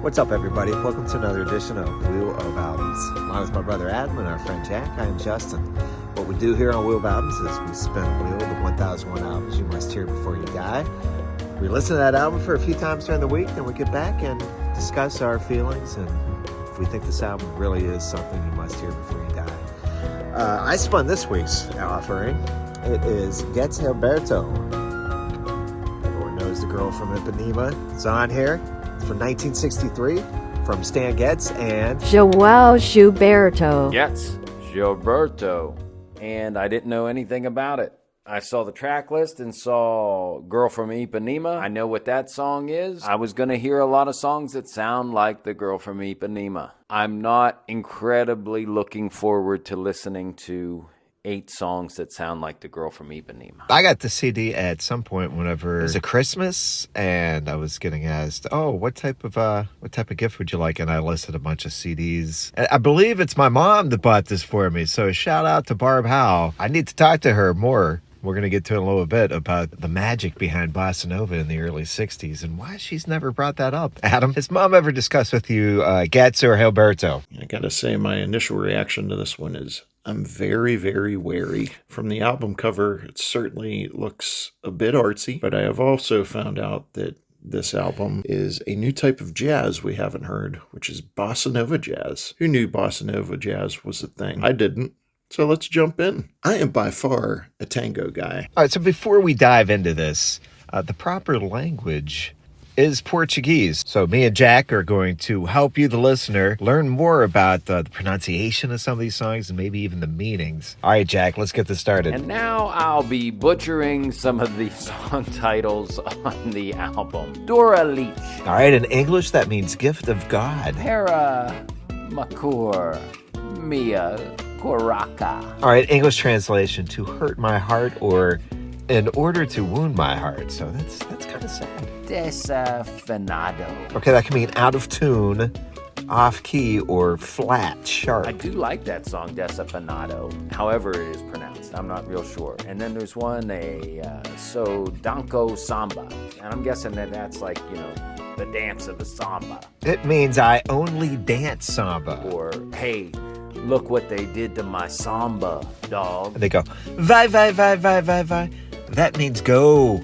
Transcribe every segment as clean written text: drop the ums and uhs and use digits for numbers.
What's up, everybody? Welcome to another edition of Wheel of Albums. Along with my brother Adam and our friend Jack, I am Justin. What we do here on Wheel of Albums is we spin a wheel, the 1001 albums you must hear before you die. We listen to that album for a few times during the week, then we get back and discuss our feelings and if we think this album really is something you must hear before you die. I spun this week's offering. It is Getz and Joao. Everyone knows the Girl From Ipanema. It's on here. It's from 1963 from Stan Getz and Joao Gilberto. Getz, Gilberto. And I didn't know anything about it. I saw the track list and saw Girl From Ipanema. I know what that song is. I was going to hear a lot of songs that sound like the Girl From Ipanema. I'm not incredibly looking forward to listening to 8 songs that sound like the Girl From Ipanema. I got the CD at some point whenever it was a Christmas, and I was getting asked, "Oh, what type of gift would you like?" And I listed a bunch of CDs. And I believe it's my mom that bought this for me. So shout out to Barb Howe. I need to talk to her more. We're going to get to in a little bit about the magic behind Bossa Nova in the early 60s and why she's never brought that up. Adam, has Mom ever discussed with you Getz or Gilberto? I got to say, my initial reaction to this one is I'm very, very wary. From the album cover, it certainly looks a bit artsy, but I have also found out that this album is a new type of jazz we haven't heard, which is Bossa Nova jazz. Who knew Bossa Nova jazz was a thing? I didn't. So let's jump in. I am by far a tango guy. All right, so before we dive into this, the proper language is Portuguese. So me and Jack are going to help you, the listener, learn more about the pronunciation of some of these songs and maybe even the meanings. All right, Jack, let's get this started. And now I'll be butchering some of the song titles on the album. Dora Leach. All right, in English, that means gift of God. Para Makur Mia Koraka. All right, English translation, to hurt my heart or in order to wound my heart. So that's kind of sad. Desafinado. Okay, that can mean out of tune, off key, or flat, sharp. I do like that song, Desafinado, however it is pronounced. I'm not real sure. And then there's one, So Danko Samba. And I'm guessing that's like, the dance of the samba. It means I only dance samba. Or, hey, look what they did to my samba, dog. And they go, vai, vai, vai, vai, vai, vai. That means go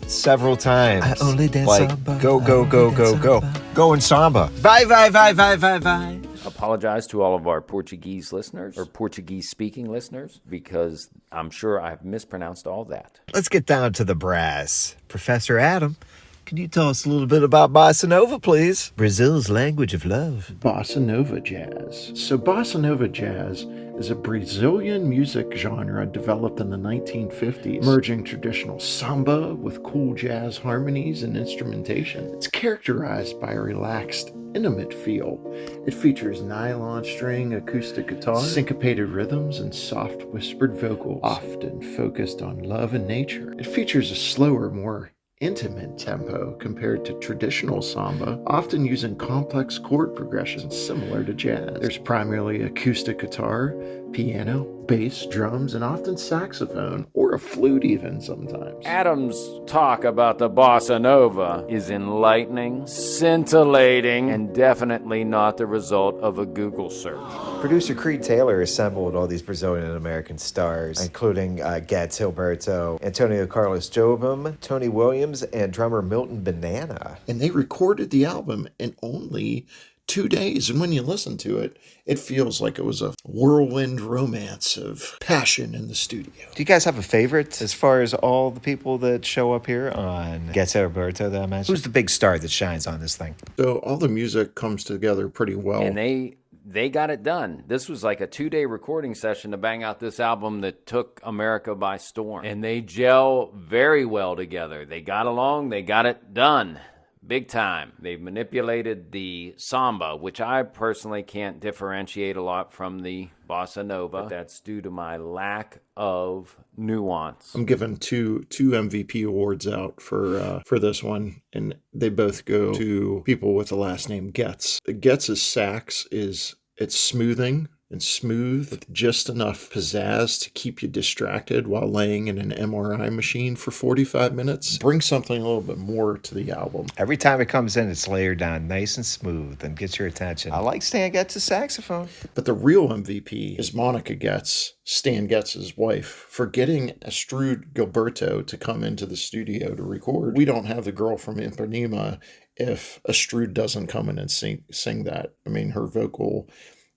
several times. I only dance like, samba. Go, go, go, go, go. Go in samba. Vai, vai, vai, vai, vai, vai. Apologize to all of our Portuguese listeners or Portuguese-speaking listeners because I'm sure I've mispronounced all that. Let's get down to the brass. Professor Adam, can you tell us a little bit about Bossa Nova, please? Brazil's language of love. Bossa Nova jazz. So Bossa Nova jazz is a Brazilian music genre developed in the 1950s, merging traditional samba with cool jazz harmonies and instrumentation. It's characterized by a relaxed, intimate feel. It features nylon string acoustic guitar, syncopated rhythms, and soft whispered vocals, often focused on love and nature. It features a slower, more intimate tempo compared to traditional samba, often using complex chord progressions similar to jazz. There's primarily acoustic guitar, piano, bass, drums, and often saxophone, or a flute even sometimes. Adam's talk about the Bossa Nova is enlightening, scintillating, and definitely not the result of a Google search. Producer Creed Taylor assembled all these Brazilian and American stars, including Getz, Gilberto, Antonio Carlos Jobim, Tony Williams, and drummer Milton Banana. And they recorded the album in only 2 days, and when you listen to it, it feels like it was a whirlwind romance of passion in the studio. Do you guys have a favorite as far as all the people that show up here on Getz and Gilberto that I mentioned? Who's the big star that shines on this thing? So all the music comes together pretty well. And they got it done. This was like a 2-day recording session to bang out this album that took America by storm. And they gel very well together. They got along, they got it done. Big time. They've manipulated the samba, which I personally can't differentiate a lot from the bossa nova. But that's due to my lack of nuance. I'm giving two MVP awards out for this one, and they both go to people with the last name Getz. Getz's sax it's smoothing and smooth with just enough pizzazz to keep you distracted while laying in an MRI machine for 45 minutes. Bring something a little bit more to the album. Every time it comes in, it's layered down nice and smooth and gets your attention. I like Stan Getz's saxophone. But the real MVP is Monica Getz, Stan Getz's wife, for getting Astrud Gilberto to come into the studio to record. We don't have the Girl from Ipanema if Astrud doesn't come in and sing that. I mean, her vocal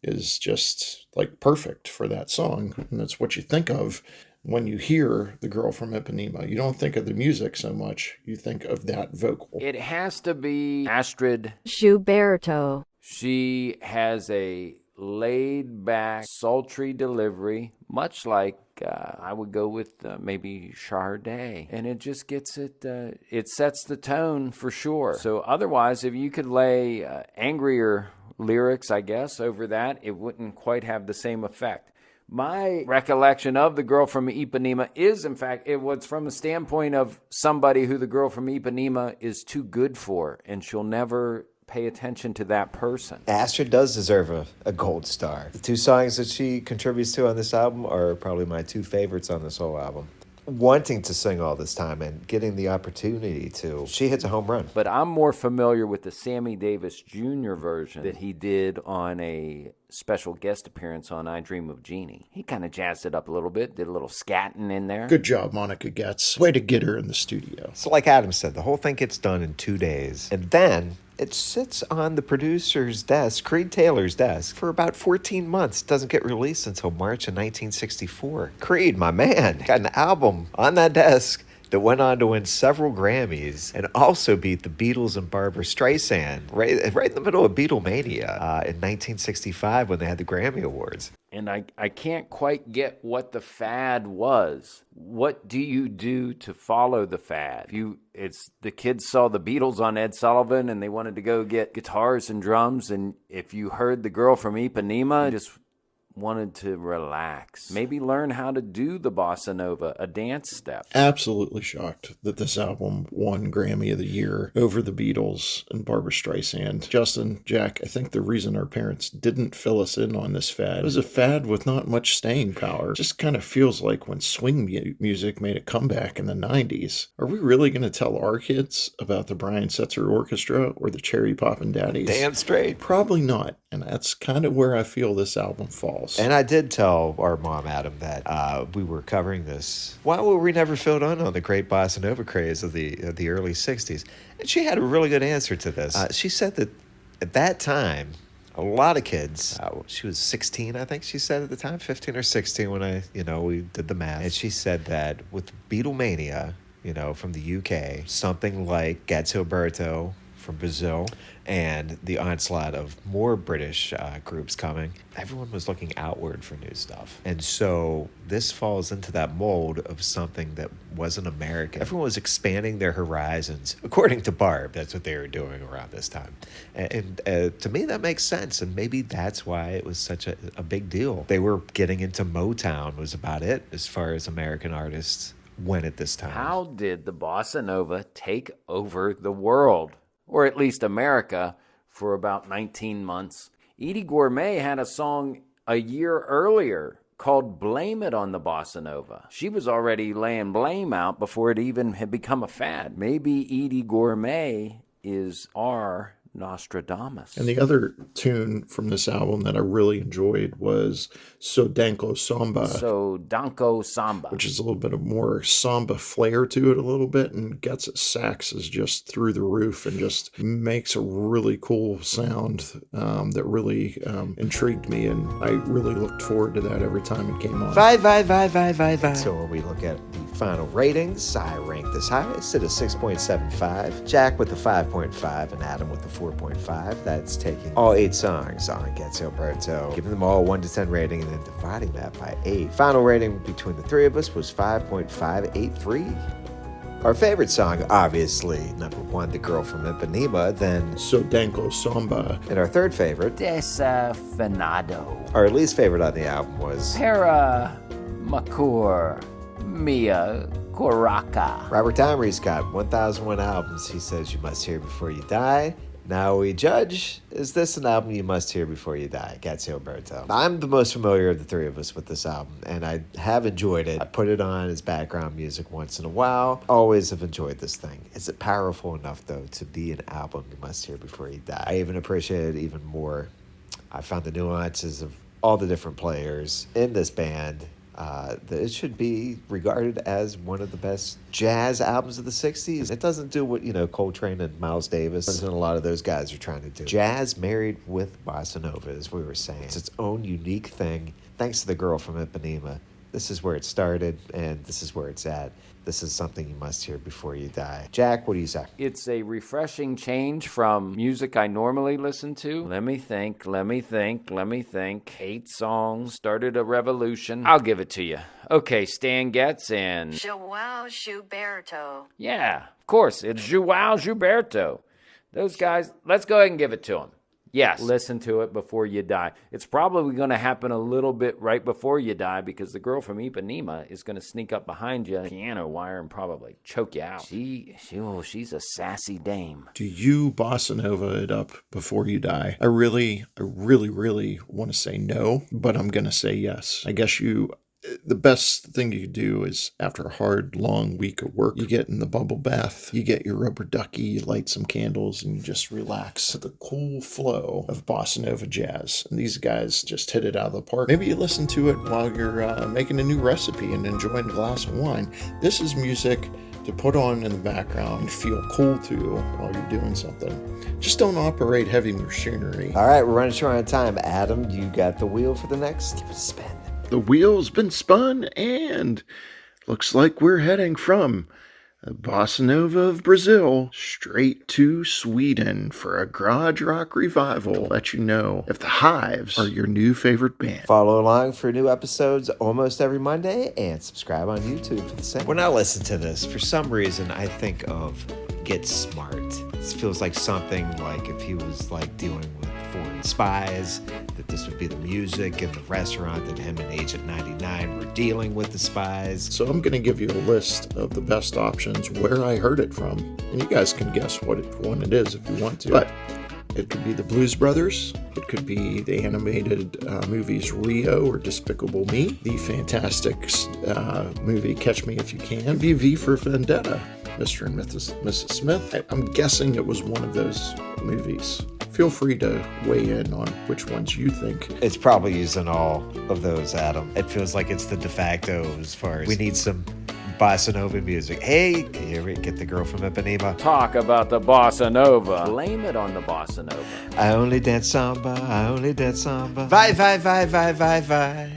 is just like perfect for that song. And that's what you think of when you hear the Girl from Ipanema. You don't think of the music so much. You think of that vocal. It has to be Astrud Gilberto. She has a laid-back, sultry delivery, much like I would go with maybe Sade. And it just gets it sets the tone for sure. So otherwise, if you could lay angrier lyrics, I guess, over that, it wouldn't quite have the same effect. My recollection of the Girl from Ipanema is, in fact, it was from a standpoint of somebody who the Girl from Ipanema is too good for, and she'll never pay attention to that person. Astrud does deserve a gold star. The two songs that she contributes to on this album are probably my two favorites on this whole album. Wanting to sing all this time and getting the opportunity to, she hits a home run. But I'm more familiar with the Sammy Davis Jr. version that he did on a special guest appearance on I Dream of Jeannie. He kind of jazzed it up a little bit, did a little scatting in there. Good job, Monica Getz. Way to get her in the studio. So like Adam said, the whole thing gets done in 2 days. And then it sits on the producer's desk, Creed Taylor's desk, for about 14 months. It doesn't get released until March of 1964. Creed, my man, got an album on that desk that went on to win several Grammys and also beat the Beatles and Barbara Streisand right in the middle of Beatlemania in 1965 when they had the Grammy Awards. And I can't quite get what the fad was. What do you do to follow the fad? It's the kids saw the Beatles on Ed Sullivan and they wanted to go get guitars and drums. And if you heard the Girl from Ipanema, just wanted to relax. Maybe learn how to do the bossa nova, a dance step. Absolutely shocked that this album won Grammy of the Year over the Beatles and Barbara Streisand. Justin, Jack, I think the reason our parents didn't fill us in on this fad was a fad with not much staying power. Just kind of feels like when swing music made a comeback in the 90s. Are we really going to tell our kids about the Brian Setzer Orchestra or the Cherry Poppin' Daddies? Damn straight. Probably not. And that's kind of where I feel this album falls. And I did tell our mom, Adam, that we were covering this. Why were we never filled in on the great bossa nova craze of the early 60s? And she had a really good answer to this. She said that at that time, a lot of kids, she was 16, I think she said at the time, 15 or 16 when we did the math. And she said that with Beatlemania, from the UK, something like Getz Gilberto from Brazil, and the onslaught of more British groups coming, everyone was looking outward for new stuff. And so this falls into that mold of something that wasn't American. Everyone was expanding their horizons. According to Barb, that's what they were doing around this time. And to me, that makes sense. And maybe that's why it was such a big deal. They were getting into Motown was about it as far as American artists went at this time. How did the bossa nova take over the world? Or at least America, for about 19 months. Edie Gourmet had a song a year earlier called Blame It on the Bossa Nova. She was already laying blame out before it even had become a fad. Maybe Edie Gourmet is our Nostradamus. And the other tune from this album that I really enjoyed was So Danko Samba. So Danko Samba. Which is a little bit of more samba flair to it a little bit, and Getz's sax is just through the roof and just makes a really cool sound that really intrigued me, and I really looked forward to that every time it came on. Vibe. So when we look at the final ratings, I rank this highest at a 6.75, Jack with the 5.5, and Adam with the 4.5. That's taking all 8 songs on Getz Gilberto, giving them all a 1 to 10 rating and then dividing that by 8. Final rating between the three of us was 5.583. Our favorite song, obviously, number 1, The Girl from Ipanema, then So Danko Samba. And our third favorite, Desafinado. Our least favorite on the album was Para Makur Mia Koraka. Robert Dimery's got 1,001 albums he says you must hear before you die. Now We Judge. Is this an album you must hear before you die? Getz and Joao. I'm the most familiar of the three of us with this album, and I have enjoyed it. I put it on as background music once in a while. Always have enjoyed this thing. Is it powerful enough, though, to be an album you must hear before you die? I even appreciate it even more. I found the nuances of all the different players in this band. That it should be regarded as one of the best jazz albums of the 60s. It doesn't do what, Coltrane and Miles Davis and a lot of those guys are trying to do. Jazz married with bossa nova, as we were saying. It's its own unique thing. Thanks to the Girl From Ipanema. This is where it started, and this is where it's at. This is something you must hear before you die. Jack, what do you say? It's a refreshing change from music I normally listen to. Let me think. 8 songs, started a revolution. I'll give it to you. Okay, Stan Getz and... Joao Gilberto. Yeah, of course, it's Joao Gilberto. Those guys, let's go ahead and give it to them. Yes, listen to it before you die. It's probably going to happen a little bit right before you die because the Girl From Ipanema is going to sneak up behind you, piano wire, and probably choke you out. She's a sassy dame. Do you bossa nova it up before you die? I really want to say no, but I'm going to say yes. I guess the best thing you could do is after a hard, long week of work, you get in the bubble bath, you get your rubber ducky, you light some candles, and you just relax to the cool flow of bossa nova jazz. And these guys just hit it out of the park. Maybe you listen to it while you're making a new recipe and enjoying a glass of wine. This is music to put on in the background and feel cool to while you're doing something. Just don't operate heavy machinery. All right, we're running short on time. Adam, you got the wheel for the next? Give it a spin. The wheel's been spun, and looks like we're heading from the Bossa Nova of Brazil straight to Sweden for a garage rock revival. Let you know if the Hives are your new favorite band. Follow along for new episodes almost every Monday, and subscribe on YouTube for the same. When I listen to this, for some reason, I think of Get Smart. This feels like something like if he was like dealing with foreign spies, that this would be the music in the restaurant that him and Agent 99 were dealing with the spies. So I'm going to give you a list of the best options where I heard it from, and you guys can guess what one it is if you want to. But it could be the Blues Brothers. It could be the animated movies Rio or Despicable Me. The fantastic movie Catch Me If You Can. It could be V for Vendetta. Mr. and Mrs. Smith. I'm guessing it was one of those movies. Feel free to weigh in on which ones you think. It's probably using all of those, Adam. It feels like it's the de facto as far as we need some bossa nova music. Hey, here we get the Girl From Ipanema. Talk about the bossa nova. Blame it on the bossa nova. I only dance samba, I only dance samba. Vai, vai, vai, vai, vai, vai.